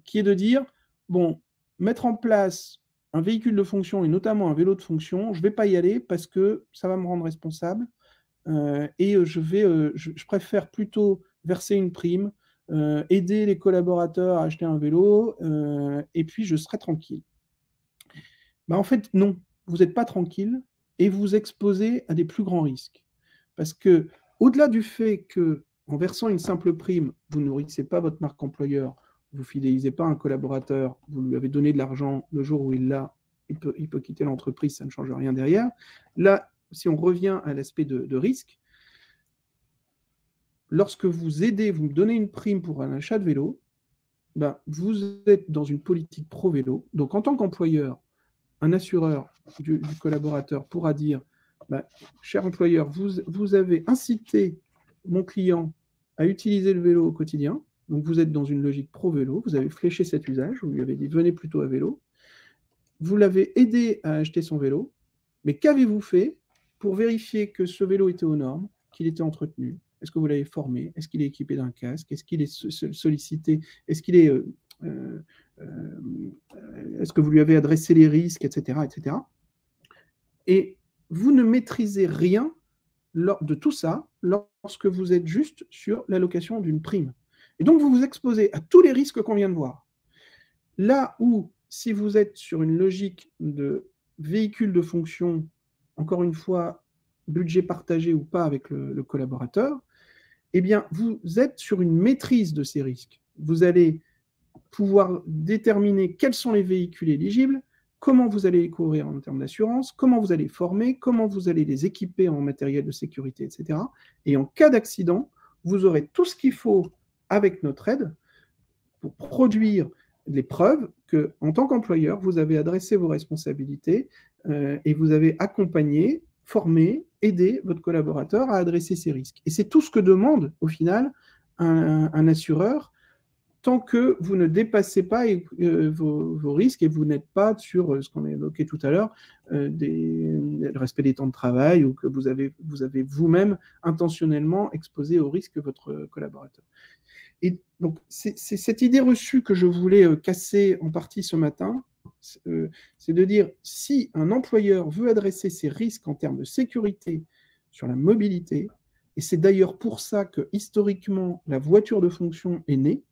qui est de dire, bon, mettre en place un véhicule de fonction et notamment un vélo de fonction, je ne vais pas y aller parce que ça va me rendre responsable et je préfère plutôt verser une prime, aider les collaborateurs à acheter un vélo et puis je serai tranquille. En fait, non, vous n'êtes pas tranquille et vous vous exposez à des plus grands risques. Parce que, au-delà du fait qu'en versant une simple prime, vous ne nourrissez pas votre marque employeur, vous ne fidélisez pas un collaborateur, vous lui avez donné de l'argent le jour où il l'a, il peut quitter l'entreprise, ça ne change rien derrière. Là, si on revient à l'aspect de risque, lorsque vous aidez, vous me donnez une prime pour un achat de vélo, ben, vous êtes dans une politique pro-vélo. Donc, en tant qu'employeur, un assureur du collaborateur pourra dire, ben, cher employeur, vous avez incité mon client à utiliser le vélo au quotidien. Donc, vous êtes dans une logique pro-vélo. Vous avez fléché cet usage. Vous lui avez dit, venez plutôt à vélo. Vous l'avez aidé à acheter son vélo. Mais qu'avez-vous fait pour vérifier que ce vélo était aux normes, qu'il était entretenu? Est-ce que vous l'avez formé? Est-ce qu'il est équipé d'un casque? Est-ce qu'il est sollicité? Est-ce qu'il est, est-ce que vous lui avez adressé les risques, etc., etc. Et vous ne maîtrisez rien de tout ça lorsque vous êtes juste sur l'allocation d'une prime. Et donc, vous vous exposez à tous les risques qu'on vient de voir. Là où, si vous êtes sur une logique de véhicule de fonction, encore une fois, budget partagé ou pas avec le collaborateur, eh bien, vous êtes sur une maîtrise de ces risques. Vous allez pouvoir déterminer quels sont les véhicules éligibles, comment vous allez les couvrir en termes d'assurance, comment vous allez les former, comment vous allez les équiper en matériel de sécurité, etc. Et en cas d'accident, vous aurez tout ce qu'il faut avec notre aide pour produire les preuves que, en tant qu'employeur, vous avez adressé vos responsabilités et vous avez accompagné, formé, aidé votre collaborateur à adresser ses risques. Et c'est tout ce que demande, au final, un assureur, tant que vous ne dépassez pas vos risques et vous n'êtes pas sur ce qu'on a évoqué tout à l'heure, le respect des temps de travail, ou que vous avez vous-même intentionnellement exposé au risque votre collaborateur. Et donc, c'est cette idée reçue que je voulais casser en partie ce matin, c'est de dire, si un employeur veut adresser ses risques en termes de sécurité sur la mobilité, et c'est d'ailleurs pour ça que, historiquement, la voiture de fonction est née,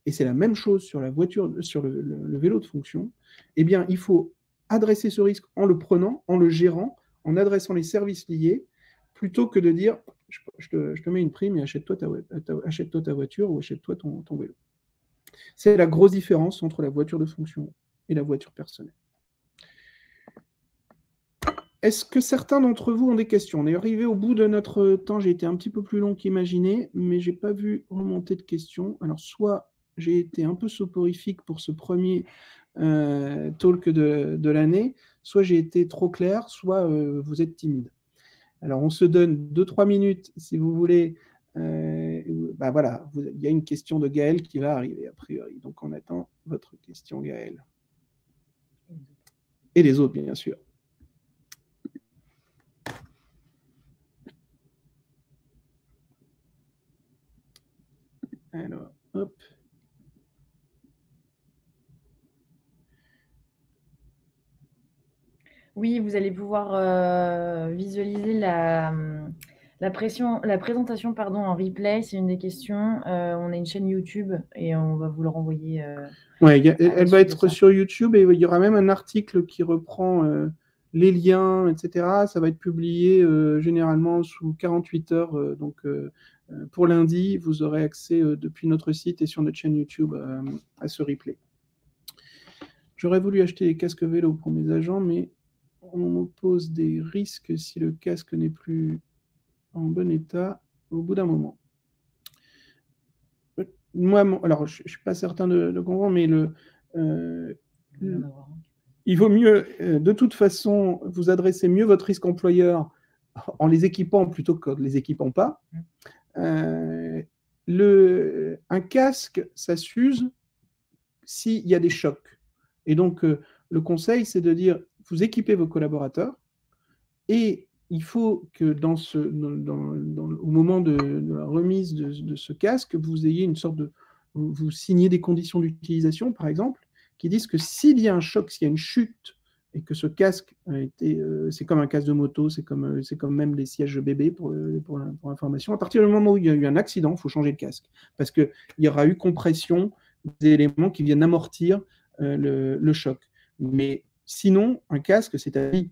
et c'est la même chose sur la voiture, sur le vélo de fonction, eh bien, il faut adresser ce risque en le prenant, en le gérant, en adressant les services liés, plutôt que de dire je te mets une prime et achète-toi ta voiture ou achète-toi ton vélo. C'est la grosse différence entre la voiture de fonction et la voiture personnelle. Est-ce que certains d'entre vous ont des questions? On est arrivé au bout de notre temps, j'ai été un petit peu plus long qu'imaginé, mais je n'ai pas vu remonter de questions. Alors, soit j'ai été un peu soporifique pour ce premier talk de l'année, soit j'ai été trop clair, soit vous êtes timide. Alors, on se donne 2-3 minutes, si vous voulez. Bah voilà, il y a une question de Gaël qui va arriver, a priori. Donc, on attend votre question, Gaël. Et les autres, bien sûr. Alors, hop. Oui, vous allez pouvoir visualiser la présentation en replay, c'est une des questions. On a une chaîne YouTube et on va vous le renvoyer. Ouais, elle va être sur YouTube et il y aura même un article qui reprend les liens, etc. Ça va être publié généralement sous 48 heures. Donc, pour lundi, vous aurez accès depuis notre site et sur notre chaîne YouTube à ce replay. J'aurais voulu acheter des casques vélo pour mes agents, mais on me pose des risques si le casque n'est plus en bon état au bout d'un moment. Moi, alors je ne suis pas certain de comprendre, mais il vaut mieux, de toute façon, vous adresser mieux votre risque employeur en les équipant plutôt qu'en ne les équipant pas. Un casque, ça s'use s'il y a des chocs. Et donc, le conseil, c'est de dire, vous équipez vos collaborateurs et il faut que au moment de la remise de ce casque, vous ayez une sorte de... Vous signez des conditions d'utilisation, par exemple, qui disent que s'il y a un choc, s'il y a une chute, et que ce casque a été... c'est comme un casque de moto, c'est comme même les sièges bébés pour l'information. À partir du moment où il y a eu un accident, il faut changer le casque. Parce qu'il y aura eu compression d'éléments qui viennent amortir le choc. Mais sinon, un casque, c'est à vie.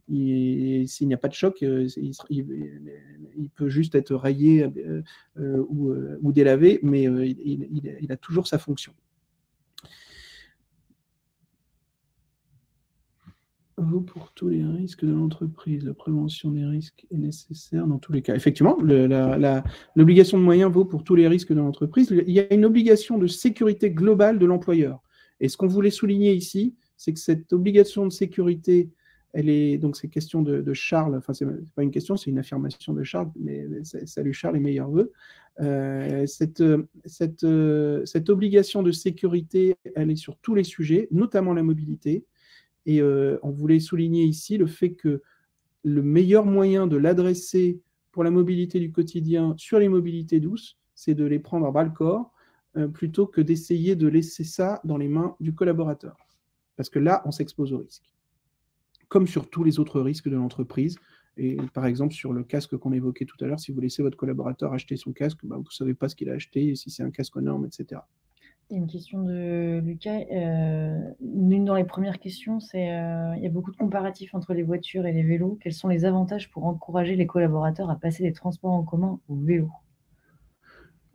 S'il n'y a pas de choc, il peut juste être rayé ou délavé, mais il a toujours sa fonction. vaut pour tous les risques de l'entreprise. La prévention des risques est nécessaire dans tous les cas. Effectivement, l'obligation de moyens vaut pour tous les risques de l'entreprise. Il y a une obligation de sécurité globale de l'employeur. Et ce qu'on voulait souligner ici, c'est que cette obligation de sécurité, elle est, donc c'est question de Charles, enfin c'est pas une question, c'est une affirmation de Charles, mais salut Charles et meilleurs vœux. Cette obligation de sécurité, elle est sur tous les sujets, notamment la mobilité. Et on voulait souligner ici le fait que le meilleur moyen de l'adresser pour la mobilité du quotidien sur les mobilités douces, c'est de les prendre à bras-le-corps plutôt que d'essayer de laisser ça dans les mains du collaborateur. Parce que là, on s'expose au risque. Comme sur tous les autres risques de l'entreprise. Et par exemple, sur le casque qu'on évoquait tout à l'heure, si vous laissez votre collaborateur acheter son casque, vous ne savez pas ce qu'il a acheté, si c'est un casque aux normes, etc. Il y a une question de Lucas. L'une dans les premières questions, c'est il y a beaucoup de comparatifs entre les voitures et les vélos. Quels sont les avantages pour encourager les collaborateurs à passer des transports en commun au vélo?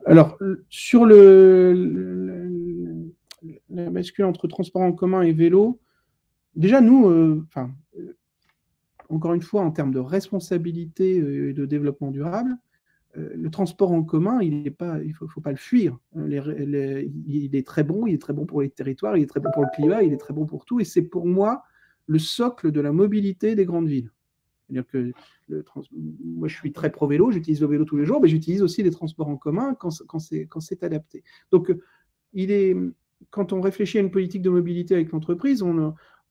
Alors, sur la bascule entre transport en commun et vélo, déjà, nous, encore une fois, en termes de responsabilité et de développement durable, le transport en commun, il ne faut pas le fuir. Il est très bon pour les territoires, il est très bon pour le climat, il est très bon pour tout. Et c'est pour moi le socle de la mobilité des grandes villes. C'est-à-dire que moi, je suis très pro-vélo, j'utilise le vélo tous les jours, mais j'utilise aussi les transports en commun quand c'est adapté. Donc, quand on réfléchit à une politique de mobilité avec l'entreprise,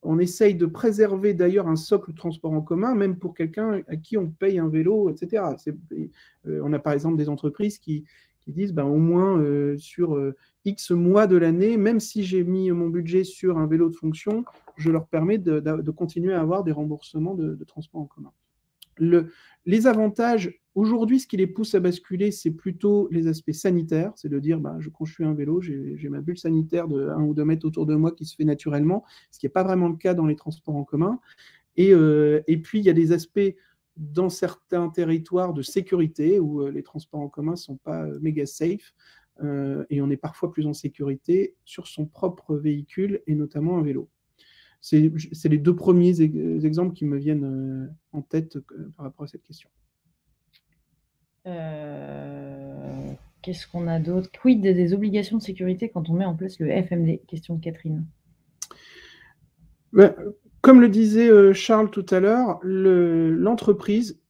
on essaye de préserver d'ailleurs un socle de transport en commun, même pour quelqu'un à qui on paye un vélo, etc. On a par exemple des entreprises qui disent au moins sur X mois de l'année, même si j'ai mis mon budget sur un vélo de fonction, je leur permets de continuer à avoir des remboursements de transport en commun. Les avantages, aujourd'hui, ce qui les pousse à basculer, c'est plutôt les aspects sanitaires, c'est de dire, je construis un vélo, j'ai ma bulle sanitaire de 1 ou 2 mètres autour de moi qui se fait naturellement, ce qui n'est pas vraiment le cas dans les transports en commun. Et puis, il y a des aspects dans certains territoires de sécurité où les transports en commun ne sont pas méga safe, et on est parfois plus en sécurité sur son propre véhicule, et notamment un vélo. C'est les deux premiers exemples qui me viennent en tête par rapport à cette question. Qu'est-ce qu'on a d'autre? Quid des obligations de sécurité quand on met en place le FMD? Question de Catherine. Comme le disait Charles tout à l'heure, l'entreprise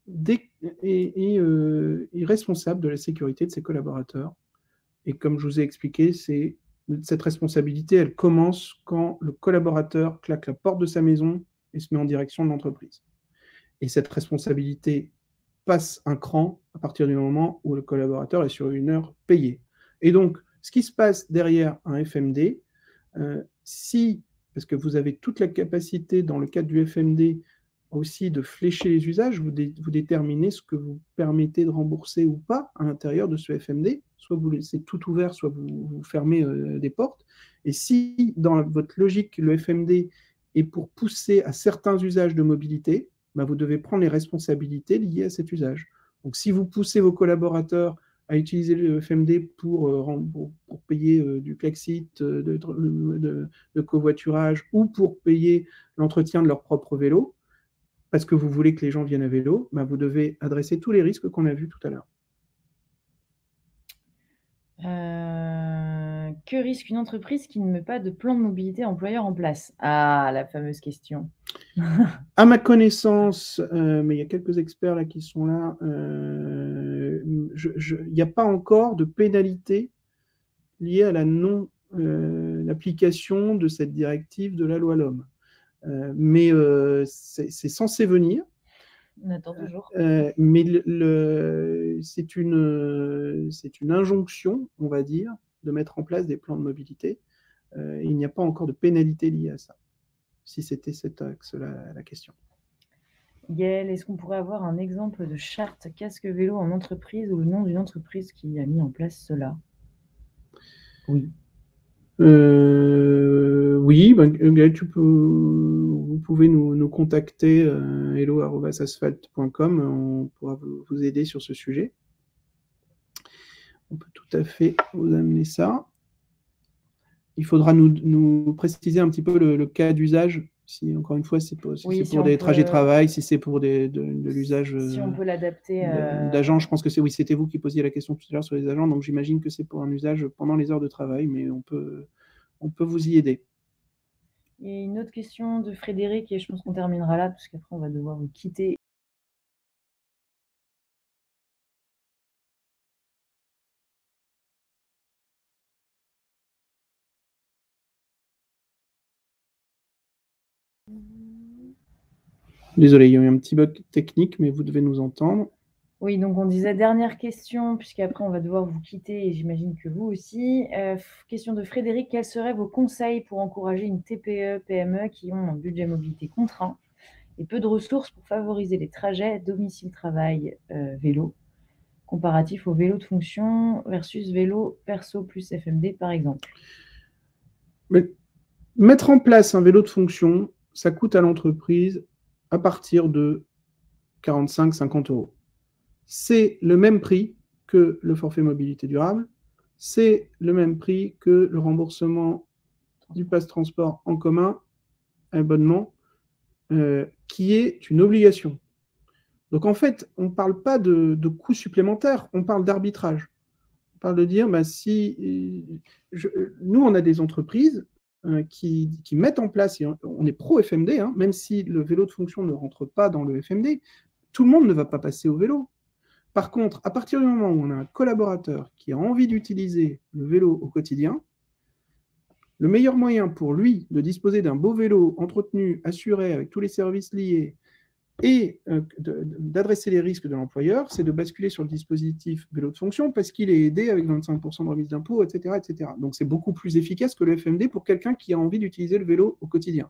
est responsable de la sécurité de ses collaborateurs. Et comme je vous ai expliqué, cette responsabilité, elle commence quand le collaborateur claque la porte de sa maison et se met en direction de l'entreprise. Et cette responsabilité passe un cran à partir du moment où le collaborateur est sur une heure payée. Et donc, ce qui se passe derrière un FMD, parce que vous avez toute la capacité dans le cadre du FMD aussi de flécher les usages, vous déterminez ce que vous permettez de rembourser ou pas à l'intérieur de ce FMD. Soit vous laissez tout ouvert, soit vous fermez des portes. Et si, dans votre logique, le FMD est pour pousser à certains usages de mobilité, vous devez prendre les responsabilités liées à cet usage. Donc, si vous poussez vos collaborateurs à utiliser le FMD pour payer du Klaxit, de covoiturage, ou pour payer l'entretien de leur propre vélo, parce que vous voulez que les gens viennent à vélo, vous devez adresser tous les risques qu'on a vus tout à l'heure. Que risque une entreprise qui ne met pas de plan de mobilité employeur en place? Ah, la fameuse question. À ma connaissance, mais il y a quelques experts là qui sont là, il n'y a pas encore de pénalité liée à l'application de cette directive de la loi LOM. Mais c'est censé venir. On attend toujours. Mais c'est une injonction, on va dire, de mettre en place des plans de mobilité. Il n'y a pas encore de pénalité liée à ça, si c'était cet axe-là la question. Gaël, est-ce qu'on pourrait avoir un exemple de charte casque vélo en entreprise ou le nom d'une entreprise qui a mis en place cela? Oui. Oui, Gaël, vous pouvez nous contacter hello@asphalt.com, on pourra vous aider sur ce sujet. On peut tout à fait vous amener ça. Il faudra nous préciser un petit peu le cas d'usage Si, encore une fois, c'est pour, si Oui, c'est si pour on des peut- trajets de travail, si c'est pour de l'usage Si on peut l'adapter. d'agents, je pense que oui, c'était vous qui posiez la question tout à l'heure sur les agents, donc j'imagine que c'est pour un usage pendant les heures de travail, mais on peut vous y aider. Il y a une autre question de Frédéric, et je pense qu'on terminera là, parce qu'après, on va devoir vous quitter. Désolé, il y a eu un petit bug technique, mais vous devez nous entendre. Oui, donc on disait dernière question, puisqu'après on va devoir vous quitter et j'imagine que vous aussi. Question de Frédéric, quels seraient vos conseils pour encourager une TPE, PME qui ont un budget mobilité contraint et peu de ressources pour favoriser les trajets domicile-travail vélo, comparatif au vélo de fonction versus vélo perso plus FMD par exemple? Mais mettre en place un vélo de fonction, ça coûte à l'entreprise à partir de 45-50 euros. C'est le même prix que le forfait mobilité durable, c'est le même prix que le remboursement du pass transport en commun, abonnement, qui est une obligation. Donc en fait, on ne parle pas de coûts supplémentaires, on parle d'arbitrage. On parle de dire, bah, nous, on a des entreprises qui mettent en place, et on est pro-FMD, hein, même si le vélo de fonction ne rentre pas dans le FMD, tout le monde ne va pas passer au vélo. Par contre, à partir du moment où on a un collaborateur qui a envie d'utiliser le vélo au quotidien, le meilleur moyen pour lui de disposer d'un beau vélo entretenu, assuré, avec tous les services liés, et d'adresser les risques de l'employeur, c'est de basculer sur le dispositif vélo de fonction parce qu'il est aidé avec 25% de remise d'impôt, etc., etc. Donc c'est beaucoup plus efficace que le FMD pour quelqu'un qui a envie d'utiliser le vélo au quotidien.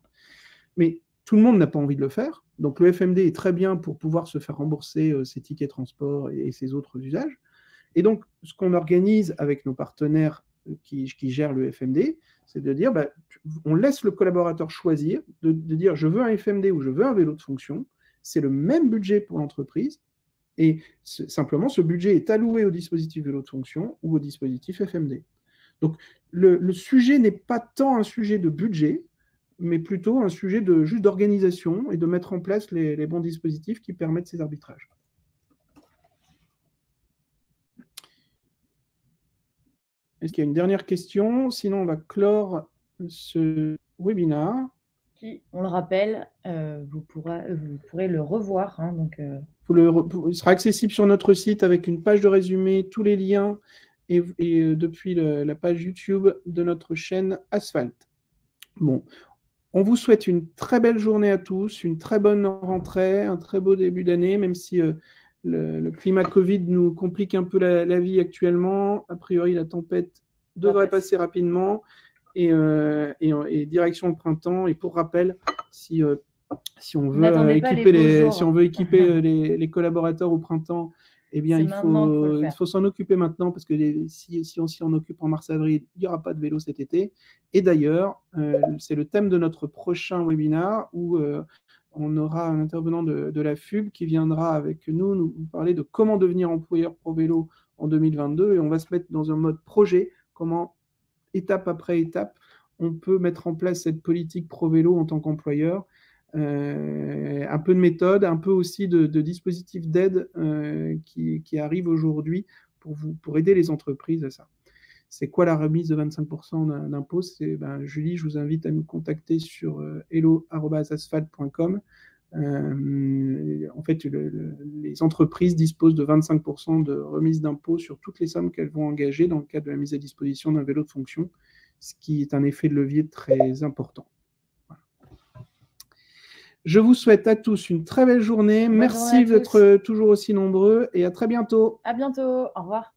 Mais tout le monde n'a pas envie de le faire. Donc le FMD est très bien pour pouvoir se faire rembourser ses tickets de transport et ses autres usages. Et donc ce qu'on organise avec nos partenaires qui gèrent le FMD, c'est de dire, bah, on laisse le collaborateur choisir, de dire je veux un FMD ou je veux un vélo de fonction. C'est le même budget pour l'entreprise et simplement ce budget est alloué au dispositif vélo de fonction ou au dispositif FMD. Donc le sujet n'est pas tant un sujet de budget, mais plutôt un sujet juste d'organisation et de mettre en place les bons dispositifs qui permettent ces arbitrages. Est-ce qu'il y a une dernière question? Sinon, on va clore ce webinaire. Qui, on le rappelle, vous pourrez le revoir. Hein, donc, il sera accessible sur notre site avec une page de résumé, tous les liens, et depuis la page YouTube de notre chaîne Asphalt. Bon, on vous souhaite une très belle journée à tous, une très bonne rentrée, un très beau début d'année, même si le climat Covid nous complique un peu la vie actuellement. A priori, la tempête devrait passer rapidement et direction le printemps. Et pour rappel, si on veut équiper les collaborateurs au printemps, eh bien, il faut s'en occuper maintenant parce que si on s'y en occupe en mars-avril, il n'y aura pas de vélo cet été. Et d'ailleurs, c'est le thème de notre prochain webinaire où on aura un intervenant de la FUB qui viendra avec nous parler de comment devenir employeur pro vélo en 2022. Et on va se mettre dans un mode projet, comment, étape après étape, on peut mettre en place cette politique pro vélo en tant qu'employeur. Un peu de méthode, un peu aussi de dispositifs d'aide qui arrivent aujourd'hui pour aider les entreprises à ça. C'est quoi la remise de 25% d'impôt? Julie, je vous invite à nous contacter sur hello@asphalt.com. En fait, les entreprises disposent de 25% de remise d'impôt sur toutes les sommes qu'elles vont engager dans le cadre de la mise à disposition d'un vélo de fonction, ce qui est un effet de levier très important. Je vous souhaite à tous une très belle journée. Merci d'être toujours aussi nombreux et à très bientôt. À bientôt. Au revoir.